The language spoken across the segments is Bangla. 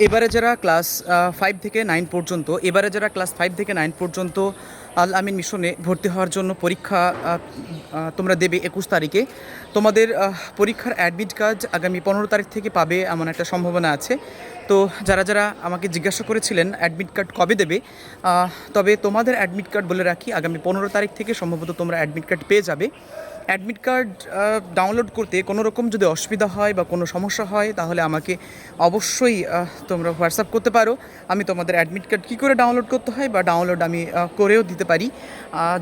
এবারে যারা ক্লাস 5 থেকে 9 পর্যন্ত আল আমিন মিশনে ভর্তি হওয়ার জন্য পরীক্ষা তোমরা দেবে 21 তারিখে। তোমাদের পরীক্ষার অ্যাডমিট কার্ড আগামী 15 তারিখ থেকে পাবে এমন একটা সম্ভাবনা আছে। তো যারা যারা আমাকে জিজ্ঞাসা করেছিলেন অ্যাডমিট কার্ড কবে দেবে, তবে তোমাদের অ্যাডমিট কার্ড বলে রাখি আগামী 15 তারিখ থেকে সম্ভবত তোমরা অ্যাডমিট কার্ড পেয়ে যাবে। অ্যাডমিট কার্ড ডাউনলোড করতে কোনো রকম যদি অসুবিধা হয় বা কোনো সমস্যা হয় তাহলে আমাকে অবশ্যই তোমরা হোয়াটসঅ্যাপ করতে পারো। আমি তোমাদের অ্যাডমিট কার্ড কী করে ডাউনলোড করতে হয় বা ডাউনলোড আমি করেও দিতে পারি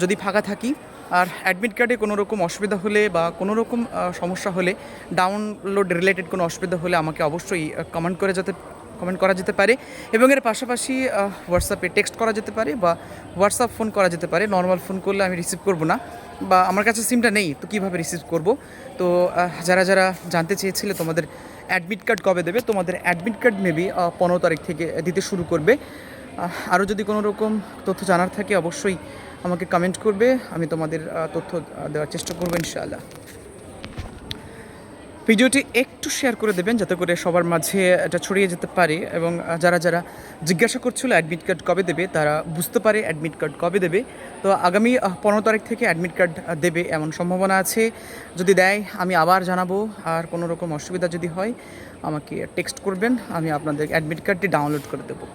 যদি ফাঁকা থাকি। আর অ্যাডমিট কার্ডে কোনো রকম অসুবিধা হলে বা কোনো রকম সমস্যা হলে, ডাউনলোড রিলেটেড কোনো অসুবিধা হলে আমাকে অবশ্যই কমেন্ট করা যেতে পারে। এবং এর পাশাপাশি হোয়াটসঅ্যাপে টেক্সট করা যেতে পারে বা হোয়াটসঅ্যাপ ফোন করা যেতে পারে। নর্মাল ফোন করলে আমি রিসিভ করব না, বা আমার কাছে সিমটা নেই, তো কীভাবে রিসিভ করব। তো যারা যারা জানতে চেয়েছিলে তোমাদের অ্যাডমিট কার্ড কবে দেবে, তোমাদের অ্যাডমিট কার্ড মেবি 15 তারিখ থেকে দিতে শুরু করবে। আরও যদি কোনো রকম তথ্য জানার থাকে অবশ্যই আমাকে কমেন্ট করবে, আমি তোমাদের তথ্য দেওয়ার চেষ্টা করবো ইনশাআল্লাহ। ভিডিওটি একটু শেয়ার করে দেবেন যাতে করে সবার মাঝে এটা ছড়িয়ে যেতে পারে, এবং যারা যারা জিজ্ঞাসা করছিল অ্যাডমিট কার্ড কবে দেবে তারা বুঝতে পারে অ্যাডমিট কার্ড কবে দেবে। তো আগামী 15 তারিখ থেকে অ্যাডমিট কার্ড দেবে এমন সম্ভাবনা আছে। যদি দেয় আমি আবার জানাবো। আর কোনো রকম অসুবিধা যদি হয় আমাকে টেক্সট করবেন, আমি আপনাদের অ্যাডমিট কার্ডটি ডাউনলোড করে দেবো।